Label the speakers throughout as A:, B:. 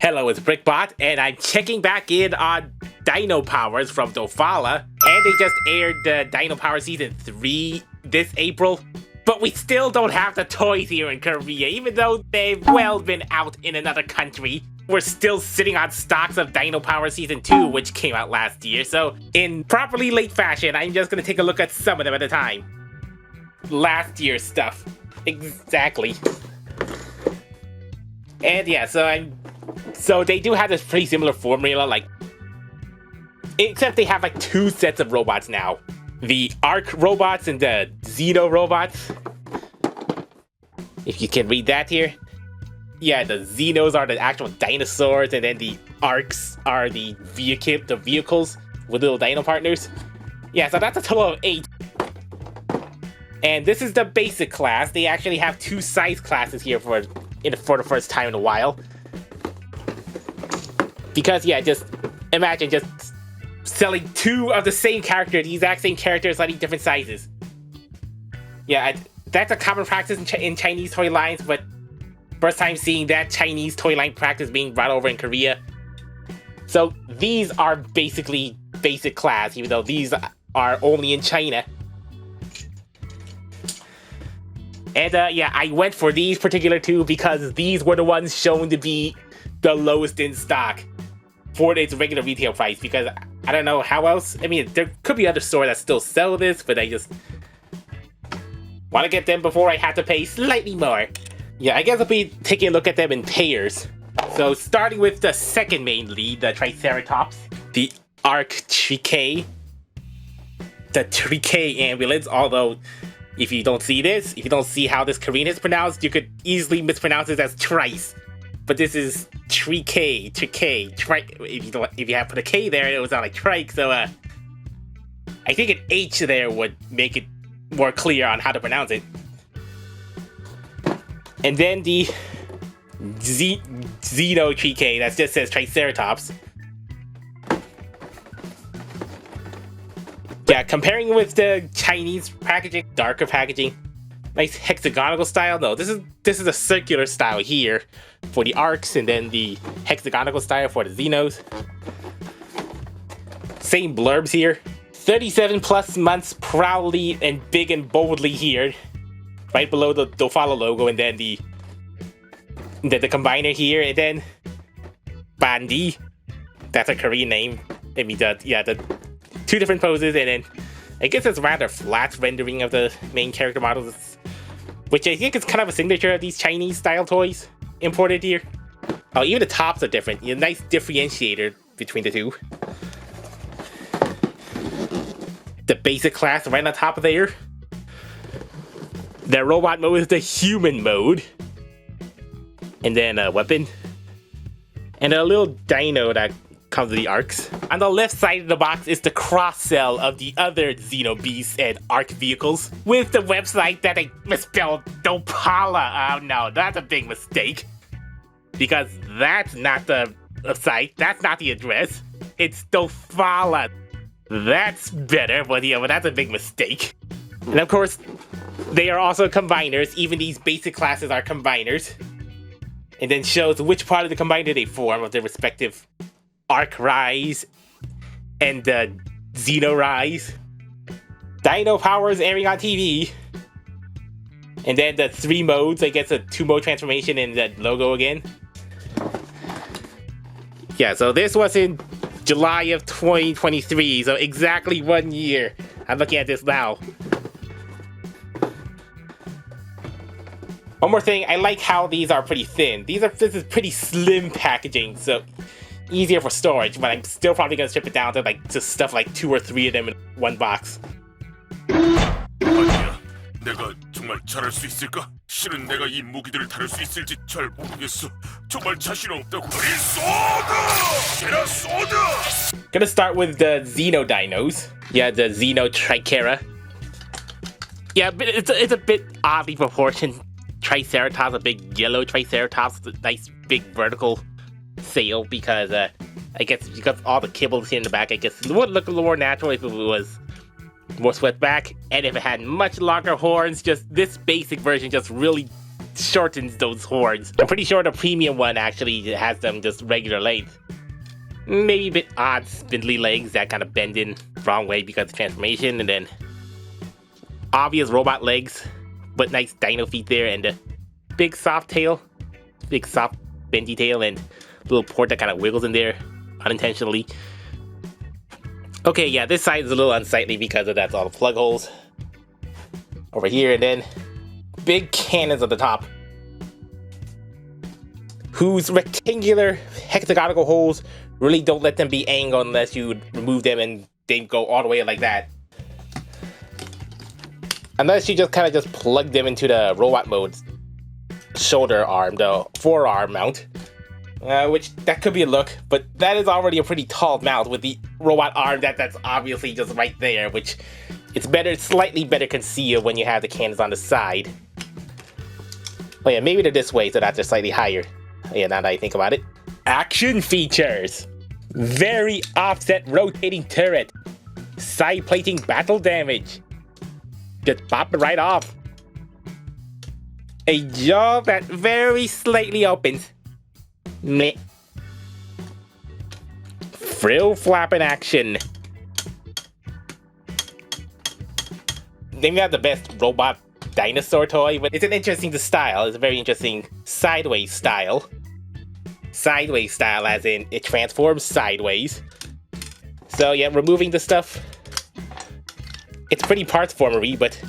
A: Hello, it's BrickBot, and I'm checking back in on Dinopowers from Dofala, and they just aired the Dinopowers Season 3 this April. But we still don't have the toys here in Korea, even though they've well been out in another country. We're still sitting on stocks of Dinopowers Season 2, which came out last year, so in properly late fashion, I'm just gonna take a look at some of them at a time. Last year's stuff. Exactly. And yeah, so they do have this pretty similar formula, like, except they have like two sets of robots now. The Arc robots and the Zeno robots. If you can read that here. Yeah, the Zenos are the actual dinosaurs, and then the Arcs are the vehicles with little dino partners. Yeah, so that's a total of 8. And this is the basic class. They actually have two size classes here for the first time in a while. Because, yeah, just imagine just selling two of the same character, the exact same character, slightly different sizes. Yeah, that's a common practice in Chinese toy lines, but first time seeing that Chinese toy line practice being brought over in Korea. So these are basically basic class, even though these are only in China. And yeah, I went for these particular two because these were the ones shown to be the lowest in stock for its regular retail price, because I don't know how else. I mean, there could be other stores that still sell this, but I just want to get them before I have to pay slightly more. Yeah, I guess I'll be taking a look at them in pairs. So starting with the second main lead, the Triceratops, the Arc Triche, the Triche ambulance, although if you don't see this, if you don't see how this Korean is pronounced, you could easily mispronounce it as Trice. But this is Triche. If you have put a K there, it would sound like trike, so I think an H there would make it more clear on how to pronounce it. And then the Zeno Triche, that just says Triceratops. Yeah, comparing with the Chinese packaging, darker packaging, nice hexagonal style. No, this is a circular style here for the Arcs, and then the hexagonal style for the Zenos. Same blurbs here. 37 plus months proudly and big and boldly here, right below the Dofala logo, and then the combiner here, and then Bandi. That's a Korean name. I mean, the two different poses, and then I guess it's rather flat rendering of the main character models, which I think is kind of a signature of these Chinese style toys imported here. Oh, even the tops are different. A nice differentiator between the two. The basic class right on top of there. The robot mode is the human mode. And then a weapon. And a little dino that comes with the Arcs. On the left side of the box is the cross-sell of the other Zeno Beasts and Arc vehicles with the website that I misspelled Dopala. Oh no, that's a big mistake. Because that's not the site, that's not the address. It's Dofala. That's better, but yeah, but that's a big mistake. And of course, they are also combiners. Even these basic classes are combiners. And then shows which part of the combiner they form of their respective Arc Rise and the Zeno Rise. Dinopowers airing on TV. And then the 3 modes, I guess a 2-mode transformation and the logo again. Yeah, so this was in July of 2023, so exactly 1 year. I'm looking at this now. One more thing, I like how these are pretty thin. This is pretty slim packaging, so easier for storage, but I'm still probably gonna strip it down to like just stuff like 2 or 3 of them in one box.
B: 아니야, 내가 정말 잘할 수 있을까? 실은 내가 이 무기들을 다룰 수 있을지 잘 모르겠어. 정말 자신 없다고.
A: Gonna start with the Zeno dinos. Yeah, the Zeno Triche. Yeah, but it's a bit oddly proportioned. Triceratops, a big yellow Triceratops, with a nice big vertical sail, because I guess because all the kibbles here in the back, I guess it would look a little more natural if it was more swept back, and if it had much longer horns. Just this basic version just really shortens those horns. I'm pretty sure the premium one actually has them just regular length. Maybe a bit odd spindly legs that kind of bend in wrong way because of transformation, and then obvious robot legs, but nice dino feet there, and a big soft tail, big soft bendy tail, and a little port that kind of wiggles in there unintentionally. Okay, yeah, this side is a little unsightly because of that's all the plug holes over here, and then big cannons at the top, whose rectangular hexagonal holes really don't let them be angled unless you remove them and they go all the way like that. Unless you just kind of just plug them into the robot mode shoulder arm, the forearm mount. Which that could be a look, but that is already a pretty tall mount with the robot arm that's obviously just right there, which it's better, slightly better concealed when you have the cannons on the side. Oh yeah, maybe they're this way so that they're slightly higher. Oh yeah, now that I think about it. Action features. Very offset rotating turret. Side plating battle damage. Just pop it right off. A jaw that very slightly opens. Meh. Frill flapping action. Maybe not the best robot dinosaur toy, but it's an interesting style. It's a very interesting sideways style. Sideways style as in it transforms sideways. So yeah, removing the stuff. It's pretty parts formery, but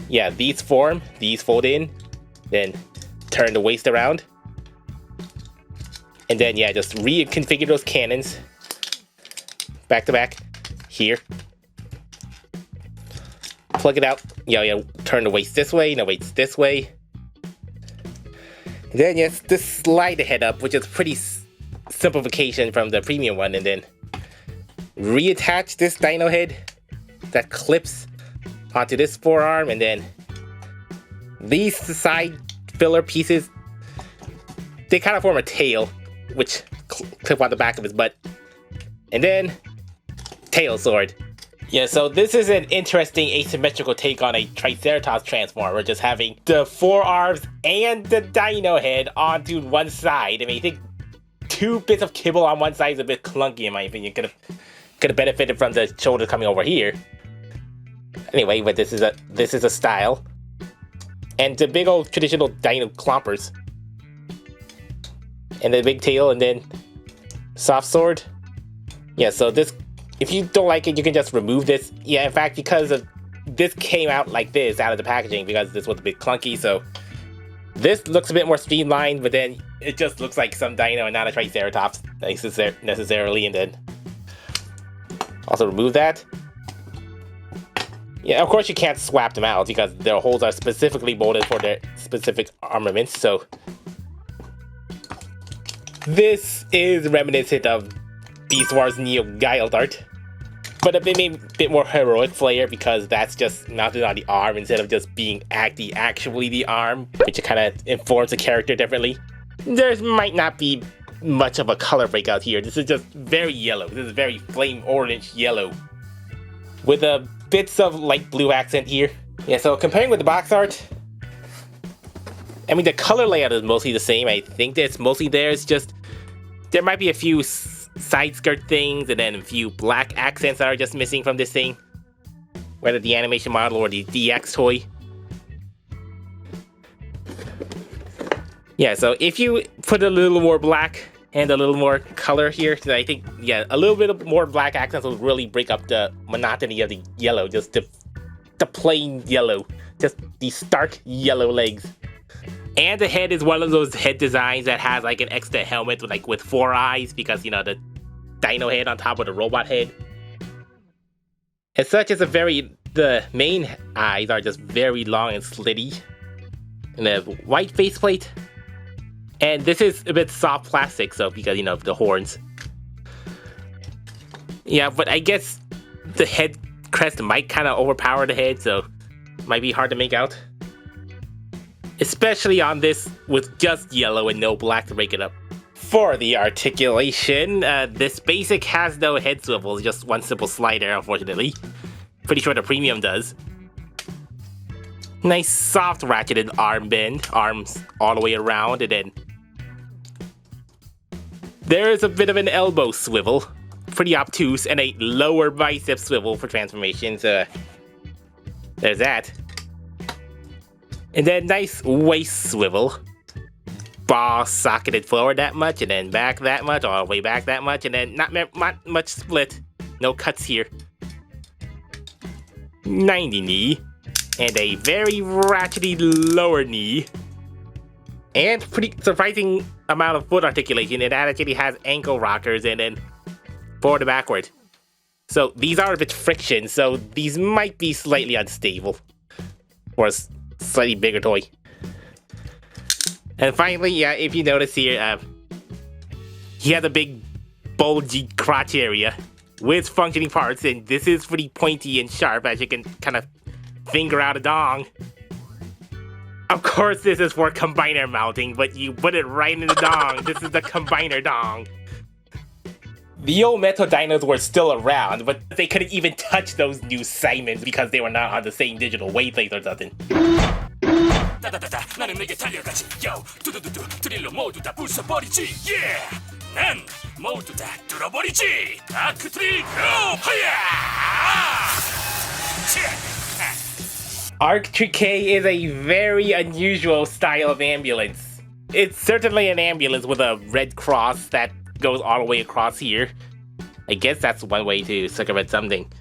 A: yeah, these form, these fold in, then turn the waist around. And then yeah, just reconfigure those cannons. Back to back. Here. Plug it out. Yeah, turn the waist this way, no waist this way. And then yes, just slide the head up, which is pretty simplification from the premium one, and then reattach this dino head that clips onto this forearm, and then these side filler pieces, they kind of form a tail, which clip on the back of his butt, and then tail sword. Yeah, so this is an interesting asymmetrical take on a Triceratops transformer, just having the forearms and the dino head onto one side. I mean, I think 2 bits of kibble on one side is a bit clunky in my opinion. Could have benefited from the shoulder coming over here. Anyway, but this is a style. And the big old traditional dino clompers. And the big tail, and then soft sword. Yeah, so this, if you don't like it, you can just remove this. Yeah, in fact, because of this came out like this out of the packaging, because this was a bit clunky, so this looks a bit more streamlined, but then it just looks like some dino and not a Triceratops necessarily, and then also remove that. Yeah, of course you can't swap them out because their holes are specifically molded for their specific armaments, so this is reminiscent of Beast Wars Neo Guile Dart, but a bit more heroic flair because that's just mounted on the arm instead of just being actually the arm, which kind of informs the character differently. There might not be much of a color breakout here. This is just very yellow. This is very flame orange yellow with bits of light blue accent here. Yeah, so comparing with the box art, I mean, the color layout is mostly the same. I think that's mostly there. It's just there might be a few side skirt things and then a few black accents that are just missing from this thing, whether the animation model or the DX toy. Yeah, so if you put a little more black and a little more color here, I think, yeah, a little bit more black accents will really break up the monotony of the yellow, just the plain yellow, just the stark yellow legs. And the head is one of those head designs that has like an extra helmet with 4 eyes, because, you know, the dino head on top of the robot head. As such, the main eyes are just very long and slitty. And a white faceplate. And this is a bit soft plastic, so because, you know, the horns. Yeah, but I guess the head crest might kind of overpower the head, so it might be hard to make out. Especially on this with just yellow and no black to break it up. For the articulation, this basic has no head swivel, just one simple slider, unfortunately. Pretty sure the premium does. Nice soft ratcheted arm bend, arms all the way around, and then there's a bit of an elbow swivel, pretty obtuse, and a lower bicep swivel for transformation, so there's that. And then nice waist swivel, ball socketed forward that much, and then back that much, all the way back that much, and then not much split, no cuts here. 90 knee, and a very ratchety lower knee, and pretty surprising amount of foot articulation. It actually has ankle rockers and then forward to backward. So these are a bit friction, so these might be slightly unstable for a slightly bigger toy. And finally, yeah, if you notice here, he has a big bulgy crotch area with functioning parts, and this is pretty pointy and sharp as you can kind of finger out a dong. Of course, this is for combiner mounting, but you put it right in the dong. This is the combiner dong. The old Metal Dinos were still around, but they couldn't even touch those new Simons because they were not on the same digital wavelength or something.
B: 나는 내게 달려가지 yo 두두두두 드릴로 모두 다 부숴버리지 yeah 난 모두 다 뚫어버리지 다크 드릴 고 하야
A: Triche is a very unusual style of ambulance. It's certainly an ambulance with a red cross that goes all the way across here. I guess that's one way to circumvent something.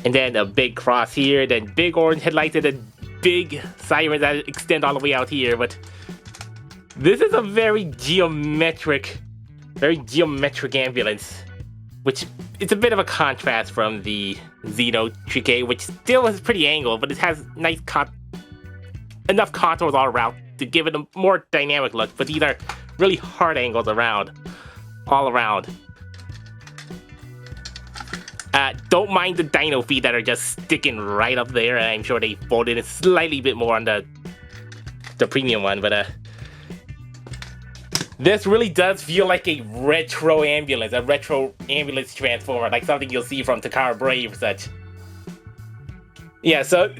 A: And then a big cross here, then big orange headlights, and then big sirens that extend all the way out here. But this is a very geometric ambulance, which it's a bit of a contrast from the Zeno Triche, which still is pretty angled, but it has nice enough contours all around to give it a more dynamic look. But these are really hard angles all around. Don't mind the dino feet that are just sticking right up there. I'm sure they folded it slightly bit more on the premium one, but this really does feel like a retro ambulance transformer, like something you'll see from Takara Brave or such. Yeah, so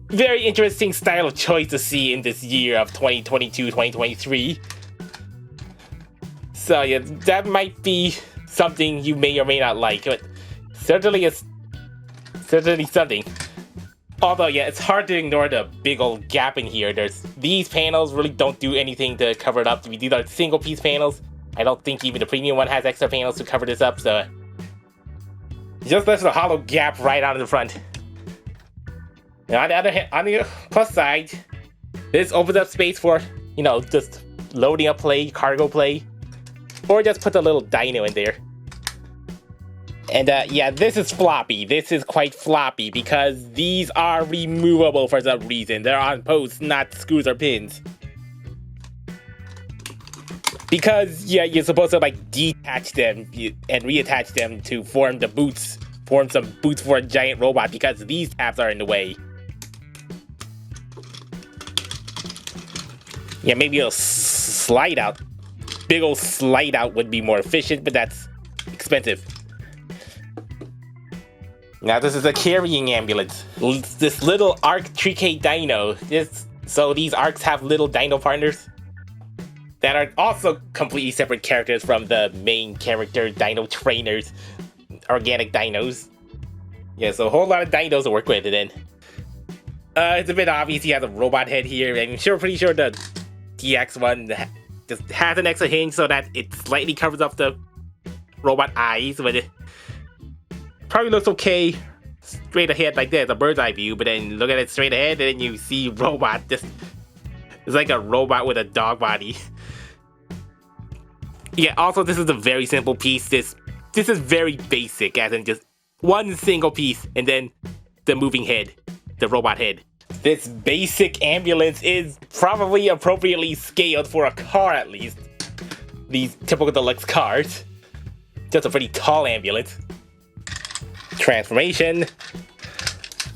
A: very interesting style of choice to see in this year of 2022, 2023. So yeah, that might be something you may or may not like, but certainly something. Although, yeah, it's hard to ignore the big old gap in here. These panels really don't do anything to cover it up. These are single piece panels. I don't think even the premium one has extra panels to cover this up, so just there's a hollow gap right out in the front. And on the other hand, on the plus side, this opens up space for, just loading up play, cargo play, or just put a little dino in there. And yeah, this is floppy. This is quite floppy because these are removable for some reason. They're on posts, not screws or pins. Because, yeah, you're supposed to, detach them and reattach them to form the boots. Form some boots for a giant robot because these tabs are in the way. Yeah, maybe a slide out. Big old slide out would be more efficient, but that's expensive. Now this is a carrying ambulance. This little Arc Triche Dino. So these Arcs have little dino partners that are also completely separate characters from the main character, Dino Trainers, organic dinos. Yeah, so a whole lot of dinos to work with, and then it's a bit obvious he has a robot head here. I'm pretty sure the TX one just has an extra hinge so that it slightly covers up the robot eyes, but it probably looks okay straight ahead like this, a bird's eye view, but then look at it straight ahead and then you see robot it's like a robot with a dog body. Yeah, also this is a very simple piece. This is very basic, as in just one single piece and then the moving head, the robot head. This basic ambulance is probably appropriately scaled for a car at least. These typical deluxe cars. Just a pretty tall ambulance. Transformation.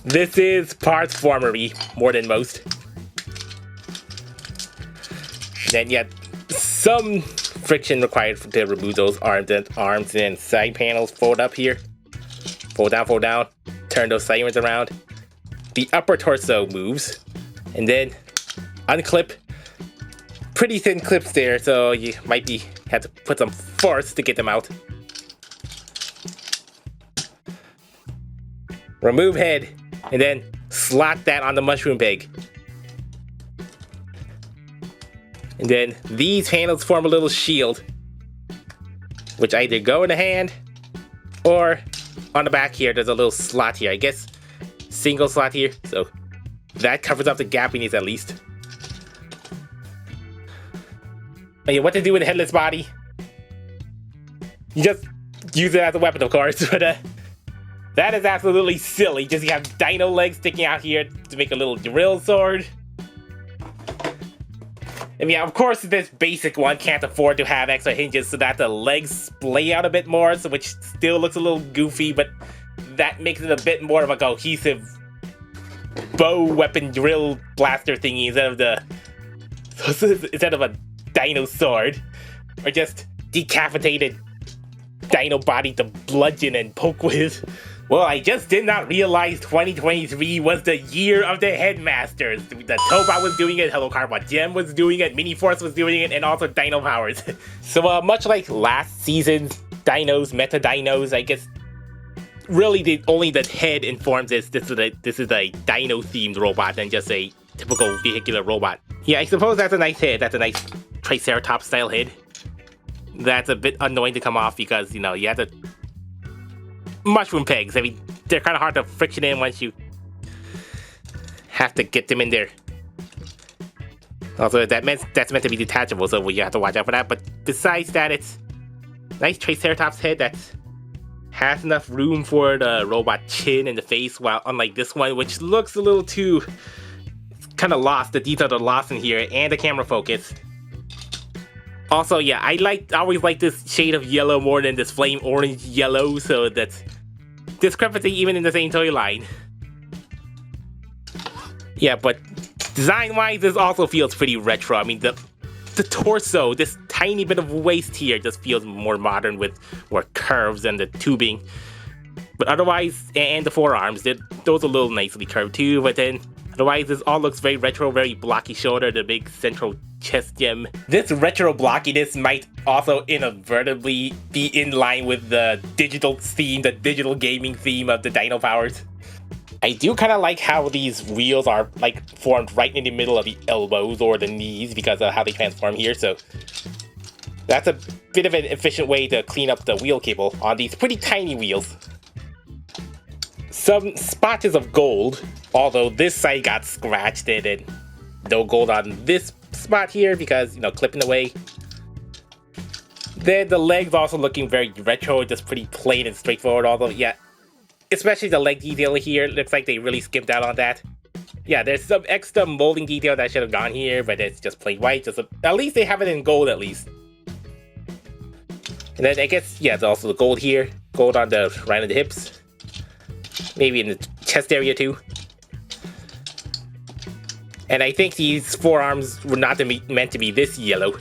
A: This is parts formery more than most. Then yet some friction required to remove those arms and side panels. Fold up here. Fold down. Turn those sirens around. the upper torso moves, and then unclip. Pretty thin clips there, so you might have to put some force to get them out. Remove head, and then slot that on the mushroom peg. And then these handles form a little shield, which either go in the hand, or on the back here, there's a little slot here. I guess single slot here, so that covers up the gap we need at least. And what to do with the headless body? You just use it as a weapon, of course, but that is absolutely silly. Just you have dino legs sticking out here to make a little drill sword. I mean, of course, this basic one can't afford to have extra hinges so that the legs splay out a bit more, so which still looks a little goofy, but that makes it a bit more of a cohesive bow weapon drill blaster thingy instead of a dino sword, or just decapitated dino body to bludgeon and poke with. Well, I just did not realize 2023 was the year of the headmasters. The Tobot was doing it, Hello KRBrickBot Gem was doing it, Mini Force was doing it, and also Dinopowers. So much like last season's dinos, meta dinos, I guess really only the head informs this. This is a dino themed robot than just a typical vehicular robot. Yeah, I suppose that's a nice head. That's a nice Triceratops style head. That's a bit annoying to come off because, you know, you have to mushroom pegs. I mean, they're kind of hard to friction in once you have to get them in there. Also, that's meant to be detachable, so you have to watch out for that. But besides that, it's a nice Triceratops head that has enough room for the robot chin and the face, while unlike this one, which looks a little too kind of lost. The details are lost in here, and the camera focus. Also, yeah, I always like this shade of yellow more than this flame orange yellow, so that's discrepancy even in the same toy line. Yeah, but design-wise, this also feels pretty retro. I mean, the torso, this tiny bit of waist here just feels more modern with more curves and the tubing. But otherwise, and the forearms, those are a little nicely curved too, but then otherwise, this all looks very retro, very blocky shoulder, the big central chest gem. This retro blockiness might also inadvertently be in line with the digital theme, the digital gaming theme of the Dinopowers. I do kind of like how these wheels are like formed right in the middle of the elbows or the knees because of how they transform here, so that's a bit of an efficient way to clean up the wheel cable on these pretty tiny wheels. Some spotches of gold, although this side got scratched and no gold on this spot here because, you know, clipping away. Then the legs also looking very retro, just pretty plain and straightforward, although, yeah, especially the leg detail here, looks like they really skimped out on that. Yeah, there's some extra molding detail that should have gone here, but it's just plain white. At least they have it in gold, at least. And then I guess, yeah, there's also the gold here. Gold on the right of the hips. Maybe in the chest area too. And I think these forearms were not meant to be this yellow.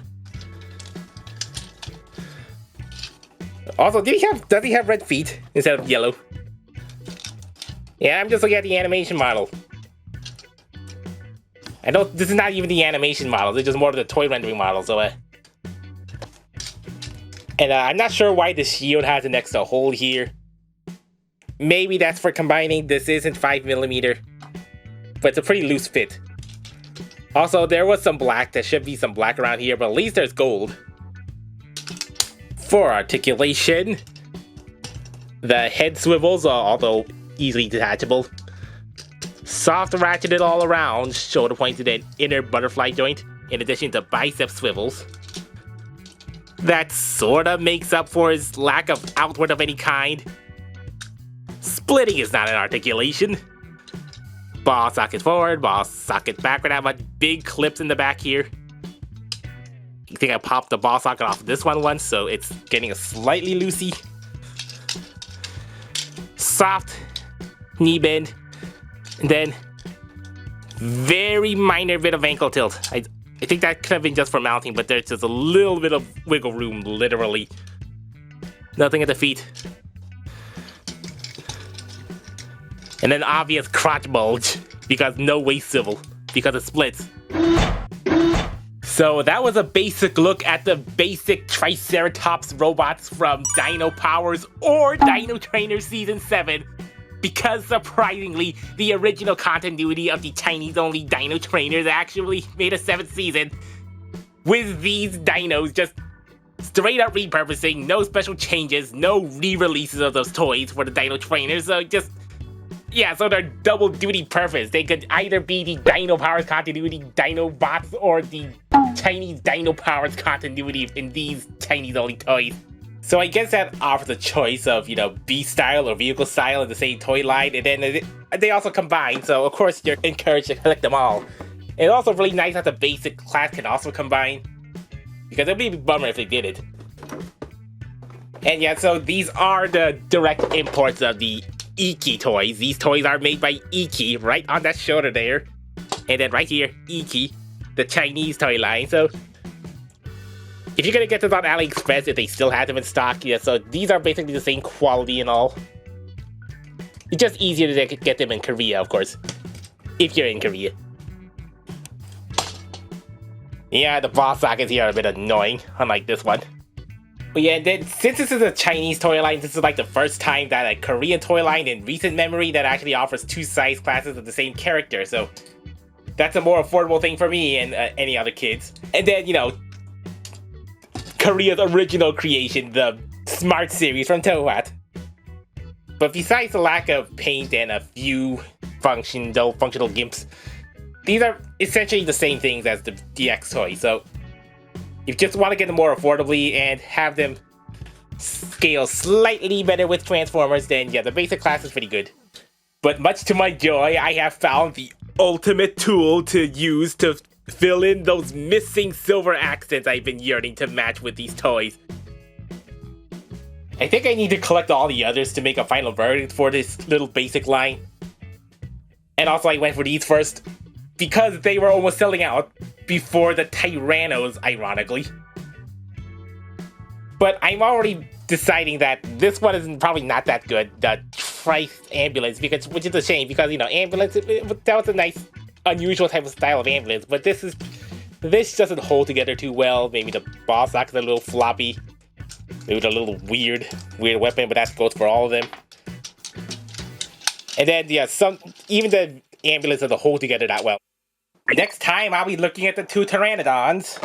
A: Also, does he have red feet instead of yellow? Yeah, I'm just looking at the animation model. I know this is not even the animation model, it's just more of the toy rendering model, so and I'm not sure why the shield has an extra hole here. Maybe that's for combining. This isn't 5mm, but it's a pretty loose fit. Also, there was some black. There should be some black around here, but at least there's gold. For articulation, the head swivels are although easily detachable. Soft ratcheted all around, shoulder pointed and inner butterfly joint, in addition to bicep swivels. That sorta makes up for his lack of outward of any kind. Splitting is not an articulation. Ball socket forward, ball socket backward. I have big clips in the back here. I think I popped the ball socket off this one once, so it's getting a slightly loosey. Soft knee bend, and then very minor bit of ankle tilt. I think that could have been just for mounting, but there's just a little bit of wiggle room, literally. Nothing at the feet. And then obvious crotch bulge, because no waist swivel, because it splits. So that was a basic look at the basic Triceratops robots from Dinopowers or Dino Trainers Season 7. Because surprisingly, the original continuity of the Chinese-only Dino Trainers actually made a 7th season. With these dinos just straight up repurposing, no special changes, no re-releases of those toys for the Dino Trainers, so just... yeah, so they're double duty purpose. They could either be the Dinopowers continuity Dinobots or the Chinese Dinopowers continuity in these Chinese-only toys. So I guess that offers a choice of, you know, beast style or vehicle style in the same toy line, and then they also combine, so of course you're encouraged to collect them all. And it's also really nice that the basic class can also combine, because it'd be a bummer if they did it. And yeah, so these are the direct imports of the Iki toys. These toys are made by Iki, right on that shoulder there. And then right here, Iki, the Chinese toy line. So if you're gonna get this on AliExpress, if they still have them in stock, yeah, so these are basically the same quality and all. It's just easier to get them in Korea, of course. If you're in Korea. Yeah, the ball sockets here are a bit annoying, unlike this one. But yeah, and then since this is a Chinese toy line, this is like the first time that a Korean toy line in recent memory that actually offers 2 size classes of the same character, so that's a more affordable thing for me and any other kids. And then, you know, Korea's original creation, the Smart series from Tohat. But besides the lack of paint and a few functional gimps, these are essentially the same things as the DX toys, so if you just want to get them more affordably and have them scale slightly better with Transformers, then yeah, the basic class is pretty good. But much to my joy, I have found the ultimate tool to use to fill in those missing silver accents I've been yearning to match with these toys. I think I need to collect all the others to make a final verdict for this little basic line. And also I went for these first, because they were almost selling out before the Tyrannos, ironically. But I'm already deciding that this one is probably not that good, the Trice Ambulance, which is a shame, because, you know, Ambulance, that was a nice, unusual type of style of ambulance, but this doesn't hold together too well. Maybe the ball sockets are a little floppy. Maybe a little weird weapon, but that goes for all of them. And then, yeah, even the ambulance doesn't hold together that well. Next time, I'll be looking at the 2 Pteranodons.